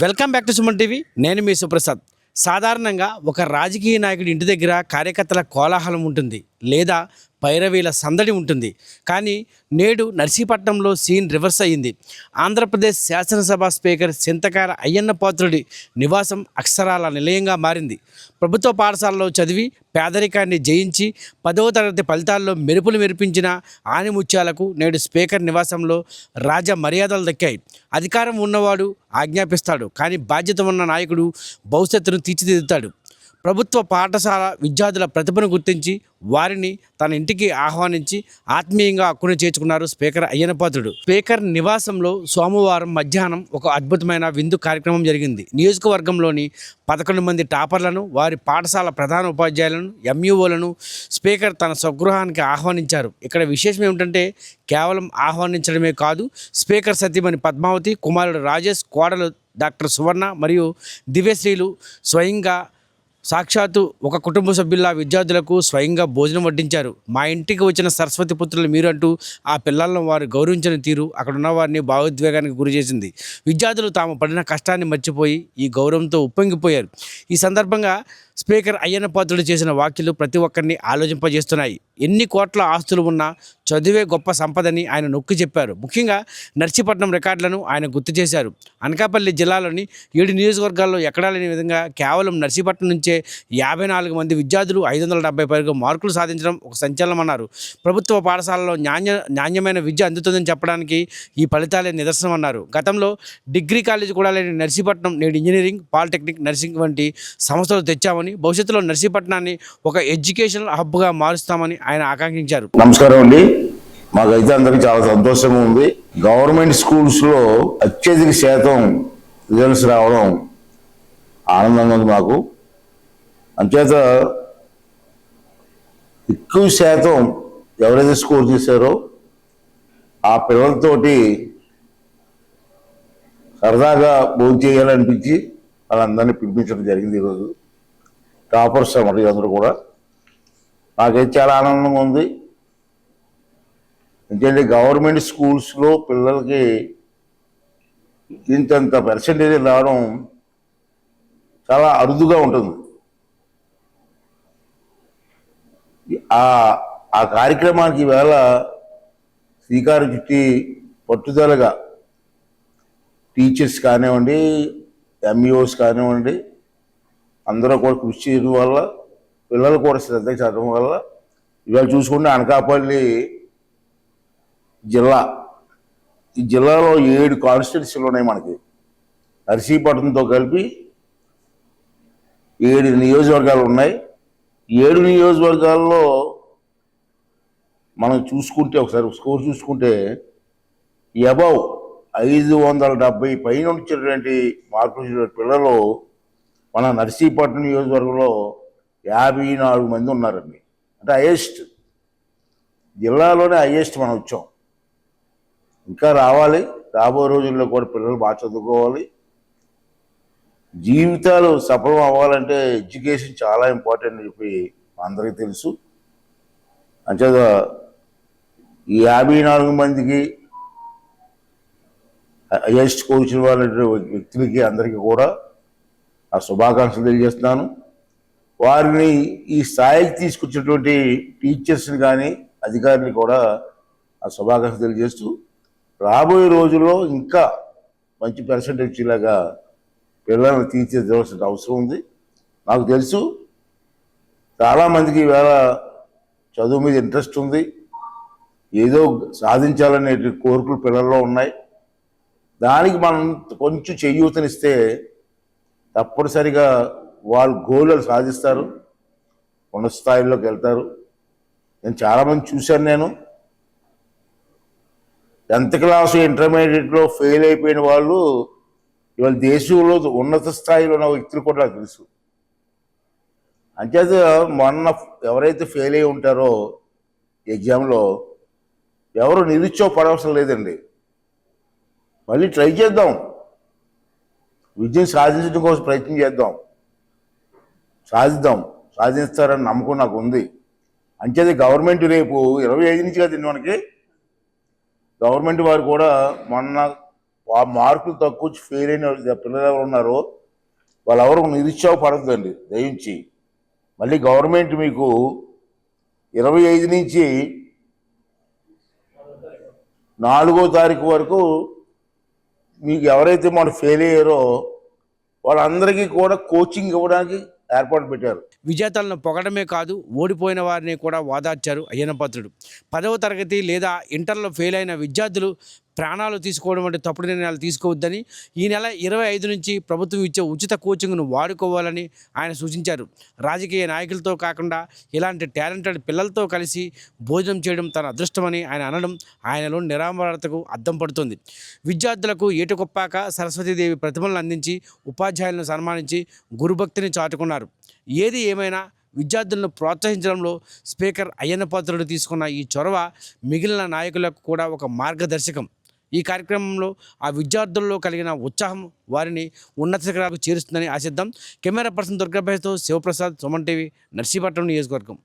Welcome back to Suman TV. నేను మీ సుప్రసాద్. సాధారణంగా ఒక రాజకీయ నాయకుడి ఇంటి దగ్గర కార్యకర్తల కోలాహలం ఉంటుంది, లేదా పైరవీల సందడి ఉంటుంది. కానీ నేడు నర్సీపట్నంలో సీన్ రివర్స్ అయ్యింది. ఆంధ్రప్రదేశ్ శాసనసభ స్పీకర్ చింతకాయల అయ్యన్న పాత్రుడి నివాసం అక్షరాల నిలయంగా మారింది. ప్రభుత్వ పాఠశాలలో చదివి పేదరికాన్ని జయించి 10వ తరగతి ఫలితాల్లో మెరుపులు మెరిపించిన ఆనిముత్యాలకు నేడు స్పీకర్ నివాసంలో రాజ మర్యాదలు దక్కాయి. అధికారం ఉన్నవాడు ఆజ్ఞాపిస్తాడు, కానీ బాధ్యత ఉన్న నాయకుడు భవిష్యత్తును తీర్చిదిద్దుతాడు. ప్రభుత్వ పాఠశాల విద్యార్థుల ప్రతిభను గుర్తించి వారిని తన ఇంటికి ఆహ్వానించి ఆత్మీయంగా హక్కును చేర్చుకున్నారు స్పీకర్ అయ్యన్న పాత్రుడు. స్పీకర్ నివాసంలో సోమవారం మధ్యాహ్నం ఒక అద్భుతమైన విందు కార్యక్రమం జరిగింది. నియోజకవర్గంలోని 11 మంది టాపర్లను, వారి పాఠశాల ప్రధాన ఉపాధ్యాయులను, ఎంఈఓలను స్పీకర్ తన స్వగృహానికి ఆహ్వానించారు. ఇక్కడ విశేషం ఏమిటంటే కేవలం ఆహ్వానించడమే కాదు, స్పీకర్ సతీమణి పద్మావతి, కుమారుడు రాజేష్, కోడలు డాక్టర్ సువర్ణ మరియు దివ్యశ్రీలు స్వయంగా సాక్షాత్తు ఒక కుటుంబ సభ్యుల విద్యార్థులకు స్వయంగా భోజనం వడ్డించారు. మా ఇంటికి వచ్చిన సరస్వతి పుత్రులు మీరు అంటూ ఆ పిల్లలను వారు గౌరవించిన తీరు అక్కడ ఉన్న వారిని భావోద్వేగానికి గురి చేసింది. విద్యార్థులు తాము పడిన కష్టాన్ని మర్చిపోయి ఈ గౌరవంతో ఉప్పొంగిపోయారు. ఈ సందర్భంగా స్పీకర్ అయ్యన్న పాత్రుడు చేసిన వ్యాఖ్యలు ప్రతి ఒక్కరిని ఆలోచింపజేస్తున్నాయి. ఎన్ని కోట్ల ఆస్తులు ఉన్నా చదువే గొప్ప సంపదని ఆయన నొక్కి చెప్పారు. ముఖ్యంగా నర్సీపట్నం రికార్డులను ఆయన గుర్తు చేశారు. అనకాపల్లి జిల్లాలోని 7 నియోజకవర్గాల్లో ఎక్కడా లేని విధంగా కేవలం నర్సీపట్నం నుంచే 54 మంది విద్యార్థులు 570 పైగా మార్కులు సాధించడం ఒక సంచలనమన్నారు. ప్రభుత్వ పాఠశాలలో నాణ్యమైన విద్య అందుతుందని చెప్పడానికి ఈ ఫలితాలే నిదర్శనం అన్నారు. గతంలో డిగ్రీ కాలేజీ కూడా లేని నర్సీపట్నం నేడు ఇంజనీరింగ్, పాలిటెక్నిక్, నర్సింగ్ వంటి సంస్థలు తెచ్చామని, భవిష్యత్తులో నర్సీపట్నాన్ని ఒక ఎడ్యుకేషనల్ హబ్గా మారుస్తామని ఆయన ఆకాంక్షించారు. నమస్కారం అండి. మాకైతే అందరికీ చాలా సంతోషంగా ఉంది. గవర్నమెంట్ స్కూల్స్లో అత్యధిక శాతం రిజల్ట్స్ రావడం ఆనందంగా ఉంది మాకు. అంచేత ఎక్కువ శాతం ఎవరైతే స్కోర్ చేశారో ఆ పిల్లలతోటి సరదాగా భోజనం చేయాలనిపించి వాళ్ళందరినీ పిలిపించడం జరిగింది. ఈరోజు టాపర్స్ అన్నమాట అందరూ కూడా. నాకైతే చాలా ఆనందంగా ఉంది. ఎందుకంటే గవర్నమెంట్ స్కూల్స్లో పిల్లలకి ఇంతంత పర్సెంటేజ్ రావడం చాలా అరుదుగా ఉంటుంది. ఆ కార్యక్రమానికి ఈవేళ శ్రీకారం చుట్టి పట్టుదలగా టీచర్స్ కానివ్వండి, ఎంఈఓస్ కానివ్వండి, అందరూ కూడా కృషి చేయడం వల్ల, పిల్లలు కూడా శ్రద్ధ చదవడం వల్ల ఇవాళ చూసుకుంటే అనకాపల్లి జిల్లా, ఈ జిల్లాలో 7 కాన్స్టిట్యున్సీలు ఉన్నాయి మనకి. నర్సీపట్నంతో కలిపి 7 నియోజకవర్గాలు ఉన్నాయి. 7 నియోజకవర్గాల్లో మనం చూసుకుంటే ఒకసారి స్కోర్ చూసుకుంటే అబౌవ్ 570 పైన వచ్చినటువంటి మార్కులు వచ్చినటువంటి పిల్లలు మన నర్సీపట్నం నియోజకవర్గంలో 54 మంది ఉన్నారండి. అంటే హైయెస్ట్, జిల్లాలోనే హైయెస్ట్ మనం వచ్చాం. ఇంకా రావాలి. రాబోయే రోజుల్లో కూడా పిల్లలు బాగా చదువుకోవాలి. జీవితాలు సఫలం అవ్వాలంటే ఎడ్యుకేషన్ చాలా ఇంపార్టెంట్ అని చెప్పి అందరికీ తెలుసు. అంచేత ఈ 54 మందికి హైయెస్ట్ కోచిన వాళ్ళ వ్యక్తులకి అందరికీ కూడా ఆ శుభాకాంక్షలు తెలియజేస్తున్నాను. వారిని ఈ స్థాయికి తీసుకొచ్చినటువంటి టీచర్స్ని కానీ అధికారులు కూడా ఆ శుభాకాంక్షలు తెలియజేస్తూ రాబోయే రోజుల్లో ఇంకా మంచి పర్సెంటేజ్ వచ్చేలాగా పిల్లలను తీర్చిదిద్దవలసిన అవసరం ఉంది. నాకు తెలుసు చాలామందికి ఈవేళ చదువు మీద ఇంట్రెస్ట్ ఉంది, ఏదో సాధించాలనే కోరికలు పిల్లల్లో ఉన్నాయి. దానికి మనం కొంచెం చేయూతనిస్తే తప్పనిసరిగా వాళ్ళు గోళ్ళు సాధిస్తారు, ఉన్నత స్థాయిలోకి వెళ్తారు. నేను చాలామంది చూశాను. నేను 10th క్లాసు ఇంటర్మీడియట్లో ఫెయిల్ అయిపోయిన వాళ్ళు ఇవాళ దేశంలో ఉన్నత స్థాయిలో ఉన్న వ్యక్తులు కూడా నాకు తెలుసు. అంచేత మొన్న ఎవరైతే ఫెయిల్ అయి ఉంటారో ఎగ్జామ్లో ఎవరు నిరుత్సాహపడవసరం లేదండి. మళ్ళీ ట్రై చేద్దాం, విజయం సాధించడం కోసం ప్రయత్నం చేద్దాం, సాధిస్తారని నమ్మకం నాకు ఉంది. అంచేది గవర్నమెంట్ రేపు 25 నుంచి కదా మనకి గవర్నమెంట్ వారు కూడా మొన్న ఆ మార్కులు తక్కువ వచ్చి ఫెయిల్ అయిన పిల్లలు ఎవరు ఉన్నారో వాళ్ళెవరు నిరుత్సాహపడద్దండి దయించి. మళ్ళీ గవర్నమెంట్ మీకు 25 నుంచి 4వ తారీఖు వరకు మీకు ఎవరైతే మనం ఫెయిల్ అయ్యారో వాళ్ళందరికీ కూడా కోచింగ్ ఇవ్వడానికి ఏర్పాటు పెట్టారు. విజేతలను పొగడమే కాదు, ఓడిపోయిన వారిని కూడా ఓదార్చారు అయ్యన్నపాత్రుడు. 10వ తరగతి లేదా ఇంటర్లో ఫెయిల్ అయిన విద్యార్థులు ప్రాణాలు తీసుకోవడం వంటి తప్పుడు నిర్ణయాలు తీసుకోవద్దని, ఈ నెల 25 నుంచి ప్రభుత్వం ఇచ్చే ఉచిత కోచింగ్ను వాడుకోవాలని ఆయన సూచించారు. రాజకీయ నాయకులతో కాకుండా ఇలాంటి టాలెంటెడ్ పిల్లలతో కలిసి భోజనం చేయడం తన అదృష్టమని ఆయన అనడం ఆయనలో నిరామరతకు అద్దం పడుతుంది. విద్యార్థులకు ఏటుకొప్పాక సరస్వతీదేవి ప్రతిభలను అందించి ఉపాధ్యాయులను సన్మానించి గురుభక్తిని చాటుకున్నారు. ఏది ఏమైనా విద్యార్థులను ప్రోత్సహించడంలో స్పీకర్ అయ్యన్నపాత్రుడు తీసుకున్న ఈ చొరవ మిగిలిన నాయకులకు కూడా ఒక మార్గదర్శకం. ఈ కార్యక్రమంలో ఆ విద్యార్థుల్లో కలిగిన ఉత్సాహం వారిని ఉన్నత శిఖరాలకు చేరుస్తుందని ఆశిద్దాం. కెమెరా పర్సన్ దుర్గాభాయ్తో శివప్రసాద్, సుమన్ టీవీ, నర్సీపట్నం నియోజకవర్గం.